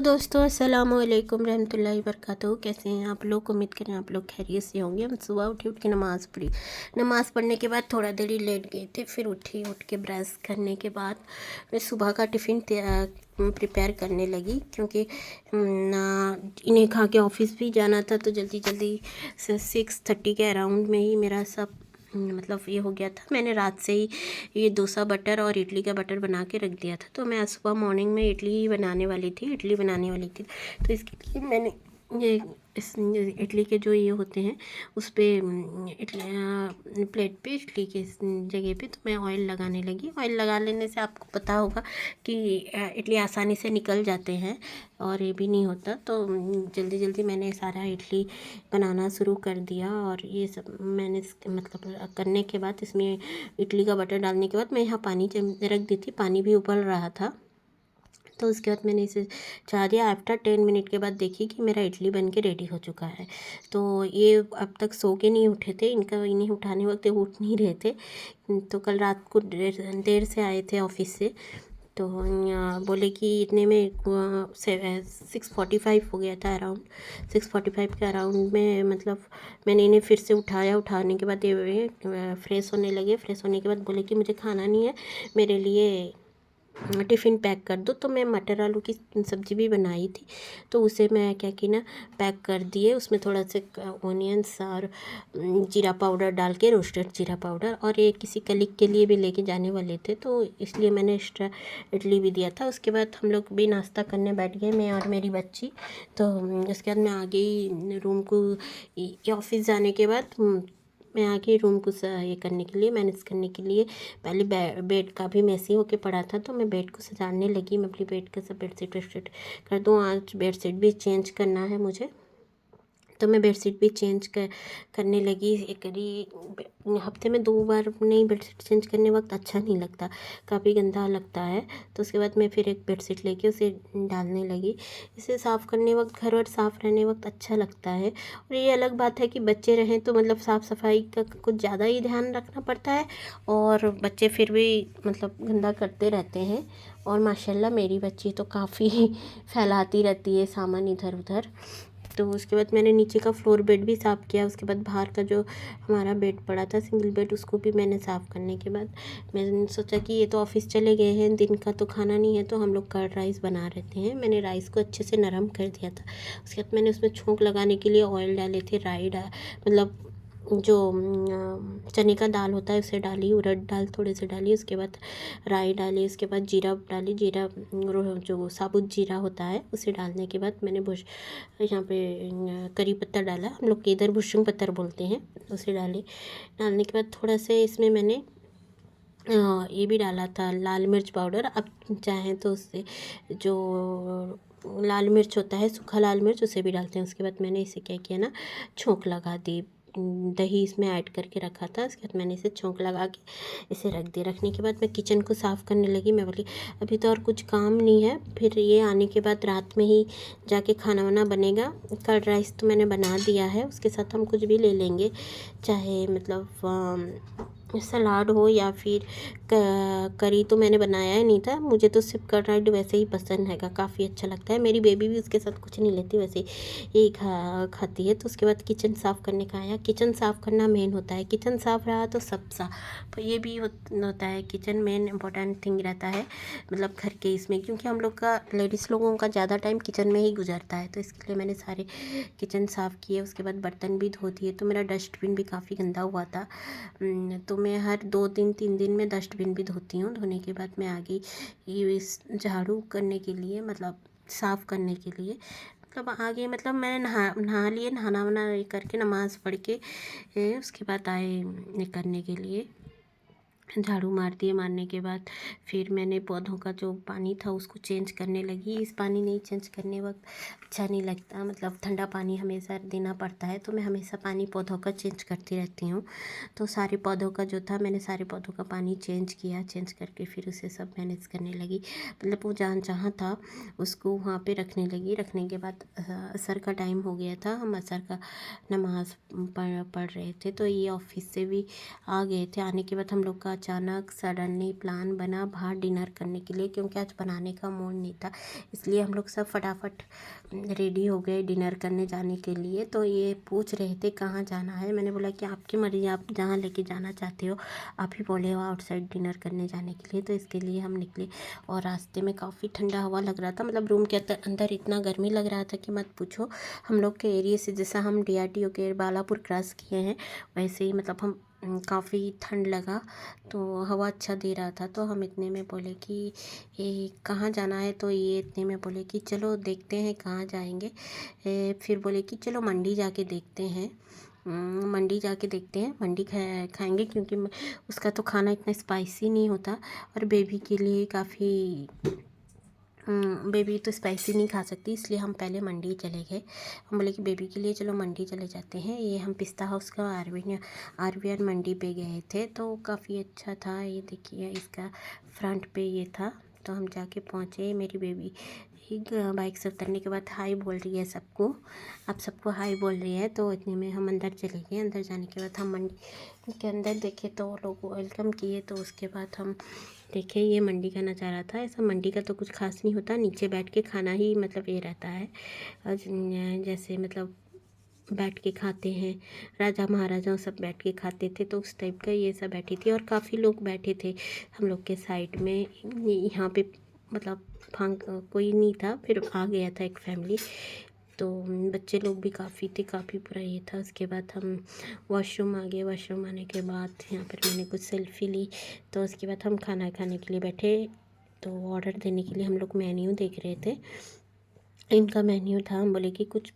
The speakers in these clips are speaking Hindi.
दोस्तों अस्सलामुअलैकुम रहमतुल्लाहि वबरकातुहू। कैसे हैं आप लोग? उम्मीद करें आप लोग खैरियत से होंगे। हम सुबह उठ के नमाज़ पढ़ी। नमाज़ पढ़ने के बाद थोड़ा देर ही लेट गए थे, फिर उठ के ब्रश करने के बाद मैं सुबह का टिफ़िन प्रिपेयर करने लगी, क्योंकि ना इन्हें खा के ऑफिस भी जाना था। तो जल्दी जल्दी 6:30 के अराउंड में ही मेरा सब मतलब ये हो गया था। मैंने रात से ही ये डोसा बटर और इडली का बटर बना के रख दिया था। तो मैं आज सुबह मॉर्निंग में इडली बनाने वाली थी। तो इसके लिए मैंने ये इस इडली के जो ये होते हैं उस पर इडली प्लेट पे इडली के जगह पे तो मैं ऑयल लगाने लगी। ऑयल लगा लेने से आपको पता होगा कि इडली आसानी से निकल जाते हैं और ये भी नहीं होता। तो जल्दी जल्दी मैंने सारा इडली बनाना शुरू कर दिया। और ये सब मैंने मतलब करने के बाद इसमें इडली का बटर डालने के बाद मैं यहाँ पानी रख दी थी। पानी भी उबल रहा था। तो उसके बाद मैंने इसे चढ़ा दिया। आफ्टर 10 मिनट के बाद देखिए कि मेरा इडली बन के रेडी हो चुका है। तो ये अब तक सो के नहीं उठे थे। इन्हें उठाने वक्त ये उठ नहीं रहे थे। तो कल रात को देर से आए थे ऑफिस से। तो बोले कि इतने में 6:45 हो गया था अराउंड। 6:45 के अराउंड में मतलब मैंने इन्हें फिर से उठाया। उठाने के बाद ये फ्रेश होने लगे। फ्रेश होने के बाद बोले कि मुझे खाना नहीं है, मेरे लिए टिफ़िन पैक कर दो। तो मैं मटर आलू की सब्ज़ी भी बनाई थी, तो उसे मैं क्या की ना पैक कर दिए। उसमें थोड़ा सा ऑनियंस और जीरा पाउडर डाल के, रोस्टेड जीरा पाउडर। और ये किसी कलीग के लिए भी लेके जाने वाले थे, तो इसलिए मैंने एक्स्ट्रा इडली भी दिया था। उसके बाद हम लोग भी नाश्ता करने बैठ गए, मैं और मेरी बच्ची। तो उसके बाद मैं आ गई रूम को। ऑफिस जाने के बाद मैं आके रूम को ये करने के लिए, मैनेज करने के लिए पहले बेड का भी मैसी होके पड़ा था, तो मैं बेड को सजाने लगी। मैं अपनी बेड का सब बेडशीट वेडशीट कर दूँ। आज बेडशीट भी चेंज करना है मुझे, तो मैं बेडशीट भी चेंज करने लगी। हफ्ते में 2 बार नई बेडशीट चेंज करने वक्त अच्छा नहीं लगता, काफ़ी गंदा लगता है। तो उसके बाद मैं फिर एक बेडशीट लेके उसे डालने लगी। इसे साफ़ करने वक्त, घर वर साफ़ रहने वक्त अच्छा लगता है। और ये अलग बात है कि बच्चे रहें तो मतलब साफ़ सफाई का कुछ ज़्यादा ही ध्यान रखना पड़ता है, और बच्चे फिर भी मतलब गंदा करते रहते हैं। और माशाल्लाह मेरी बच्ची तो काफ़ी फैलाती रहती है सामान इधर उधर। तो उसके बाद मैंने नीचे का फ्लोर बेड भी साफ़ किया। उसके बाद बाहर का जो हमारा बेड पड़ा था सिंगल बेड, उसको भी मैंने साफ़ करने के बाद मैंने सोचा कि ये तो ऑफिस चले गए हैं, दिन का तो खाना नहीं है, तो हम लोग कर्ड राइस बना रहते हैं। मैंने राइस को अच्छे से नरम कर दिया था। उसके बाद मैंने उसमें छोंक लगाने के लिए ऑयल डाले थे, मतलब जो चने का दाल होता है उसे डाली, उड़द दाल थोड़े से डाली, उसके बाद राई डाली, उसके बाद जीरा डाली। जो साबुत जीरा होता है उसे डालने के बाद मैंने यहाँ पे करी पत्ता डाला, हम लोग के इधर भुसुंग पत्तर बोलते हैं, उसे डालने के बाद थोड़ा से इसमें मैंने ये भी डाला था लाल मिर्च पाउडर। अब चाहें तो उससे जो लाल मिर्च होता है, सूखा लाल मिर्च, उसे भी डालते हैं। उसके बाद मैंने इसे क्या किया ना, छोंक लगा दी। दही इसमें ऐड करके रखा था, उसके बाद मैंने इसे छोंक लगा के इसे रख दिया। रखने के बाद मैं किचन को साफ़ करने लगी। मैं बोली अभी तो और कुछ काम नहीं है, फिर ये आने के बाद रात में ही जाके खाना वाना बनेगा। कर्ड राइस तो मैंने बना दिया है, उसके साथ हम कुछ भी ले लेंगे, चाहे मतलब सलाद हो या फिर करी। तो मैंने बनाया ही नहीं था, मुझे तो सिर्फ कर्ड राइस वैसे ही पसंद है, काफ़ी अच्छा लगता है। मेरी बेबी भी उसके साथ कुछ नहीं लेती, वैसे ही खाती है। तो उसके बाद किचन साफ़ करने का आया। किचन साफ़ करना मेन होता है, किचन साफ़ रहा तो सब साफ़। तो ये भी होता है, किचन मेन इंपॉर्टेंट थिंग रहता है मतलब घर के इसमें, क्योंकि हम लोग का लेडीज़ लोगों का ज़्यादा टाइम किचन में ही गुजरता है। तो इसके लिए मैंने सारे किचन साफ़ किए। उसके बाद बर्तन भी धो दिए। तो मेरा डस्टबिन भी काफ़ी गंदा हुआ था, तो मैं हर 2 दिन 3 दिन में डस्टबिन भी धोती हूँ। धोने के बाद मैं आ गई ये इस झाड़ू करने के लिए, मतलब साफ़ करने के लिए। मतलब आगे मतलब मैंने नहा लिए, नहाना वना ये करके नमाज़ पढ़ के उसके बाद आए ये करने के लिए, झाड़ू मार दिए। मारने के बाद फिर मैंने पौधों का जो पानी था उसको चेंज करने लगी। इस पानी नहीं चेंज करने वक्त अच्छा नहीं लगता, मतलब ठंडा पानी हमेशा देना पड़ता है, तो मैं हमेशा पानी पौधों का चेंज करती रहती हूँ। तो सारे पौधों का जो था, मैंने सारे पौधों का पानी चेंज किया। चेंज करके फिर उसे सब मैनेज करने लगी, मतलब वो जहाँ था उसको वहाँ पे रखने लगी। रखने के बाद असर का टाइम हो गया था, हम असर का नमाज़ पढ़ रहे थे। तो ये ऑफिस से भी आ गए थे। आने के बाद हम लोग का का अचानक सडनली प्लान बना बाहर डिनर करने के लिए, क्योंकि आज बनाने का मूड नहीं था। इसलिए हम लोग सब फटाफट रेडी हो गए डिनर करने जाने के लिए। तो ये पूछ रहे थे कहाँ जाना है। मैंने बोला कि आपकी मर्ज़ी, आप जहाँ लेके जाना चाहते हो। आप ही बोले हो आउटसाइड डिनर करने जाने के लिए, तो इसके लिए हम निकले। और रास्ते में काफ़ी ठंडा हवा लग रहा था, मतलब रूम के अंदर इतना गर्मी लग रहा था कि मत पूछो। हम लोग के एरिया से जैसा हम DRTO के बालापुर क्रॉस किए हैं, वैसे ही मतलब हम काफ़ी ठंड लगा, तो हवा अच्छा दे रहा था। तो हम इतने में बोले कि ये कहाँ जाना है, तो ये इतने में बोले कि चलो देखते हैं कहाँ जाएंगे। फिर बोले कि चलो मंडी जाके देखते हैं। मंडी जाके देखते हैं, मंडी खाएंगे, क्योंकि उसका तो खाना इतना स्पाइसी नहीं होता, और बेबी के लिए काफ़ी बेबी तो स्पाइसी नहीं खा सकती, इसलिए हम पहले मंडी चले गए। हम बोले कि बेबी के लिए चलो मंडी चले जाते हैं। ये हम पिस्ता हाउस का RVR मंडी पे गए थे, तो काफ़ी अच्छा था। ये देखिए इसका फ्रंट पे ये था। तो हम जाके पहुँचे, मेरी बेबी बाइक से उतरने के बाद हाई बोल रही है सबको, आप सबको हाई बोल रही है। तो इतने में हम अंदर चले गए। अंदर जाने के बाद हम मंडी के अंदर देखे तो वो लोग वेलकम किए। तो उसके बाद हम देखे, ये मंडी का नज़ारा था। ऐसा मंडी का तो कुछ खास नहीं होता, नीचे बैठ के खाना ही मतलब ये रहता है। और जैसे मतलब बैठ के खाते हैं, राजा महाराजाओं सब बैठ के खाते थे, तो उस टाइप का ये सब बैठी थी। और काफ़ी लोग बैठे थे हम लोग के साइड में। यहाँ पे मतलब कोई नहीं था। फिर आ गया था एक फैमिली, तो बच्चे लोग भी काफ़ी थे, काफ़ी पूरा ये था। उसके बाद हम वॉशरूम आ गए। वॉशरूम आने के बाद यहाँ पर मैंने कुछ सेल्फ़ी ली। तो उसके बाद हम खाना खाने के लिए बैठे। तो ऑर्डर देने के लिए हम लोग मेन्यू देख रहे थे। इनका मेन्यू था, हम बोले कि कुछ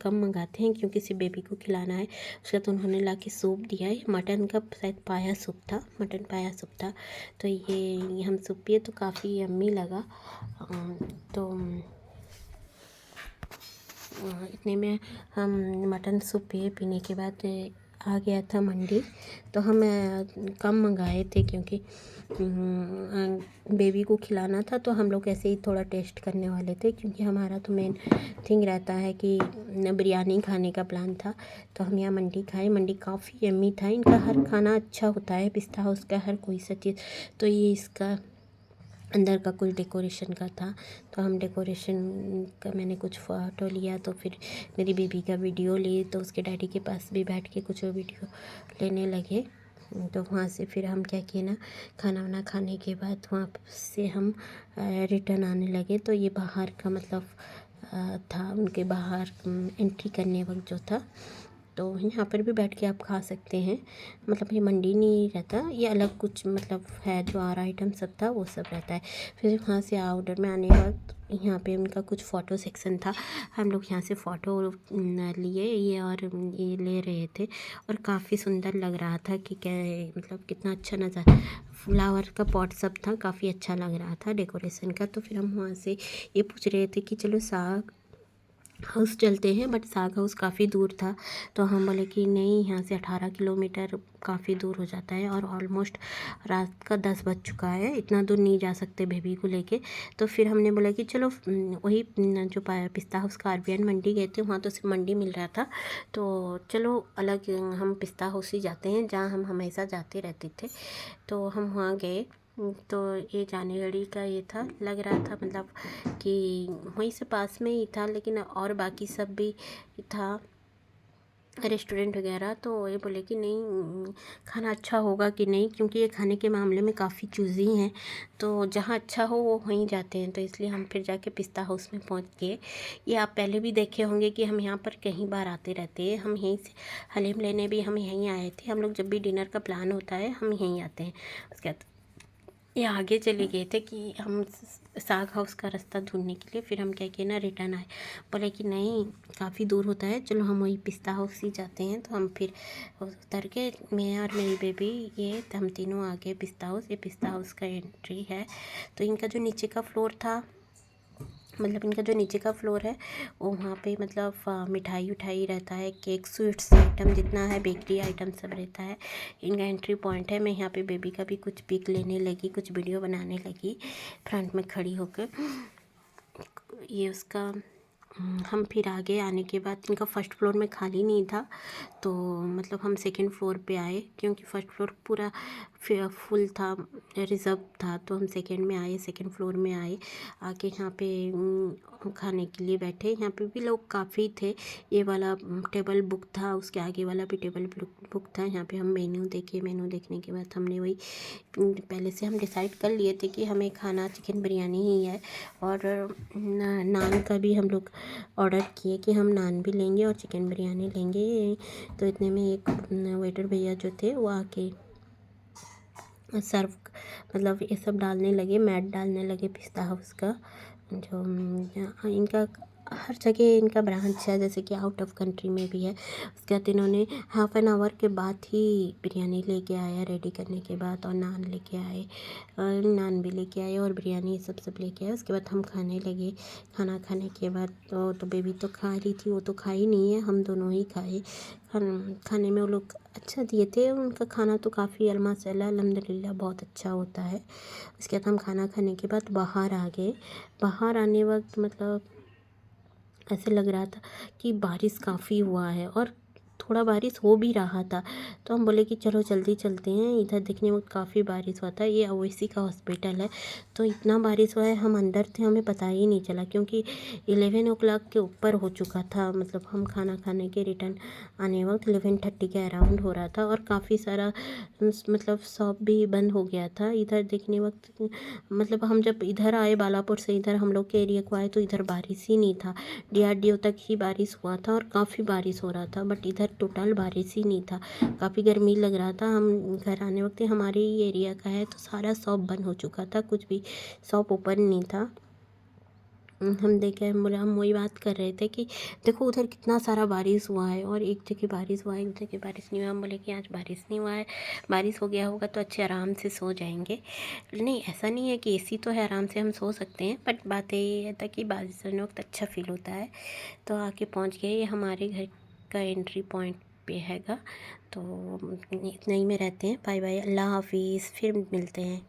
कम मंगाते हैं, क्योंकि सिर्फ बेबी को खिलाना है। उसके बाद उन्होंने ला के सूप दिया है, मटन का शायद पाया सूप था, मटन पाया सूप था। तो ये हम सूप पिए तो काफ़ी यम्मी लगा। तो इतने में हम मटन सूप पिए, पीने के बाद आ गया था मंडी। तो हम कम मंगाए थे, क्योंकि बेबी को खिलाना था। तो हम लोग ऐसे ही थोड़ा टेस्ट करने वाले थे, क्योंकि हमारा तो मेन थिंग रहता है कि बिरयानी खाने का प्लान था। तो हम यहाँ मंडी खाए। मंडी काफ़ी यम्मी था, इनका हर खाना अच्छा होता है, पिस्ता हाउस का हर कोई सा चीज़। तो ये इसका अंदर का कुछ डेकोरेशन का था। तो हम डेकोरेशन का मैंने कुछ फ़ोटो लिया, तो फिर मेरी बेबी का वीडियो ली। तो उसके डैडी के पास भी बैठ के कुछ वीडियो लेने लगे। तो वहाँ से फिर हम क्या किए ना, खाना वाना खाने के बाद वहाँ से हम रिटर्न आने लगे। तो ये बाहर का मतलब था, उनके बाहर एंट्री करने वक्त जो था। तो यहाँ पर भी बैठ के आप खा सकते हैं, मतलब ये मंडी नहीं रहता, ये अलग कुछ मतलब है, जो और आइटम सब था वो सब रहता है। फिर वहाँ से ऑर्डर में आने के बाद यहाँ पे उनका कुछ फ़ोटो सेक्शन था, हम लोग यहाँ से फ़ोटो लिए ये, और ये ले रहे थे। और काफ़ी सुंदर लग रहा था कि क्या मतलब कितना अच्छा नज़ारा, फ्लावर का पॉट सब था, काफ़ी अच्छा लग रहा था डेकोरेशन का। तो फिर हम वहाँ से ये पूछ रहे थे कि चलो साग हाउस चलते हैं, बट साग हाउस काफ़ी दूर था। तो हम बोले कि नहीं, यहाँ से 18 किलोमीटर काफ़ी दूर हो जाता है, और ऑलमोस्ट रात का 10 बज चुका है, इतना दूर नहीं जा सकते बेबी को लेके। तो फिर हमने बोला कि चलो वही जो पिस्ता हाउस का RVR मंडी गए थे, वहाँ तो सिर्फ मंडी मिल रहा था। तो चलो अलग हम पिस्ता हाउस ही जाते हैं, जहाँ हम हमेशा जाते रहते थे। तो हम वहाँ गए। तो ये जानेगढ़ी का ये था, लग रहा था मतलब कि वहीं से पास में ही था, लेकिन और बाकी सब भी था, रेस्टोरेंट वगैरह। तो ये बोले कि नहीं, खाना अच्छा होगा कि नहीं, क्योंकि ये खाने के मामले में काफ़ी चूज़ी हैं, तो जहाँ अच्छा हो वो वहीं जाते हैं। तो इसलिए हम फिर जाके पिस्ता हाउस में पहुँच गए। ये आप पहले भी देखे होंगे कि हम यहाँ पर कई बार आते रहते हैं। हम यहीं से हलीम लेने भी हम यहीं आए थे। हम लोग जब भी डिनर का प्लान होता है हम यहीं आते हैं। उसके बाद ये आगे चले गए थे कि हम साग हाउस का रास्ता ढूंढने के लिए। फिर हम क्या किए ना, रिटर्न आए, बोले कि नहीं काफ़ी दूर होता है, चलो हम वही पिस्ता हाउस ही जाते हैं। तो हम फिर उतर के, मैं और मेरी बेबी, ये हम तीनों आ गए पिस्ता हाउस। ये पिस्ता हाउस का एंट्री है। तो इनका जो नीचे का फ्लोर था, मतलब इनका जो नीचे का फ्लोर है, वो वहाँ पे मतलब मिठाई उठाई रहता है, केक स्वीट्स आइटम जितना है, बेकरी आइटम सब रहता है। इनका एंट्री पॉइंट है। मैं यहाँ पे बेबी का भी कुछ पिक लेने लगी, कुछ वीडियो बनाने लगी फ्रंट में खड़ी होकर। ये उसका हम फिर आगे आने के बाद, इनका फर्स्ट फ्लोर में खाली नहीं था, तो मतलब हम सेकंड फ्लोर पे आए, क्योंकि फर्स्ट फ्लोर पूरा फुल था, रिज़र्व था, तो हम सेकंड में आए, सेकंड फ्लोर में आए। आके यहाँ पे खाने के लिए बैठे। यहाँ पे भी लोग काफ़ी थे। ये वाला टेबल बुक था, उसके आगे वाला भी टेबल बुक था। यहाँ पे हम मेन्यू देखे, मेन्यू देखने के बाद हमने वही पहले से हम डिसाइड कर लिए थे कि हमें खाना चिकन बिरयानी ही है। और नान का भी हम लोग ऑर्डर किए कि हम नान भी लेंगे और चिकन बिरयानी लेंगे। तो इतने में एक वेटर भैया जो थे वो आके सर्व मतलब ये सब डालने लगे, मैट डालने लगे पिस्ता हाउस का। जो इनका हर जगह इनका ब्रांच है, जैसे कि आउट ऑफ कंट्री में भी है। उसके बाद इन्होंने हाफ़ एन आवर के बाद ही बिरयानी लेके आया रेडी करने के बाद, और नान लेके आए, नान भी लेके आए और बिरयानी सब लेके आए। उसके बाद हम खाने लगे। खाना खाने के बाद तो बेबी तो खा रही थी, वो तो खाई नहीं है, हम दोनों ही खाए। खाने में वो लोग अच्छा दिए थे। उनका खाना तो काफ़ी माशाल्लाह अल्हम्दुलिल्लाह बहुत अच्छा होता है। उसके बाद हम खाना खाने के बाद बाहर आ गए। बाहर आने वक्त मतलब ऐसे लग रहा था कि बारिश काफ़ी हुआ है और थोड़ा बारिश हो भी रहा था। तो हम बोले कि चलो जल्दी चलते हैं। इधर देखने में काफ़ी बारिश हुआ था। ये ओवैसी का हॉस्पिटल है। तो इतना बारिश हुआ है, हम अंदर थे, हमें पता ही नहीं चला, क्योंकि 11 ओ क्लॉक के ऊपर हो चुका था। मतलब हम खाना खाने के रिटर्न आने वक्त 11:30 के अराउंड हो रहा था। और काफ़ी सारा मतलब शॉप भी बंद हो गया था। इधर देखने वक्त मतलब हम जब इधर आए बालापुर से, इधर हम लोग के एरिया को आए, तो इधर बारिश ही नहीं था। DRDO तक ही बारिश हुआ था और काफ़ी बारिश हो रहा था, बट इधर टोटल बारिश ही नहीं था। काफ़ी गर्मी लग रहा था। हम घर आने वक्त, हमारे ही एरिया का है, तो सारा शॉप बंद हो चुका था, कुछ भी शॉप ओपन नहीं था। हम देखे, हम बोले, हम वही बात कर रहे थे कि देखो उधर कितना सारा बारिश हुआ है और एक जगह बारिश हुआ है, एक जगह बारिश नहीं हुआ। हम बोले कि आज बारिश नहीं हुआ है, बारिश हो गया होगा तो अच्छे आराम से सो जाएंगे। नहीं, ऐसा नहीं है कि एसी तो है, आराम से हम सो सकते हैं, बट बात ये है था कि बारिश होने वक्त अच्छा फील होता है। तो आके पहुँच गए। ये हमारे घर का एंट्री पॉइंट पे हैगा। तो इतना ही में रहते हैं। बाय बाय, अल्लाह हाफिज़, फिर मिलते हैं।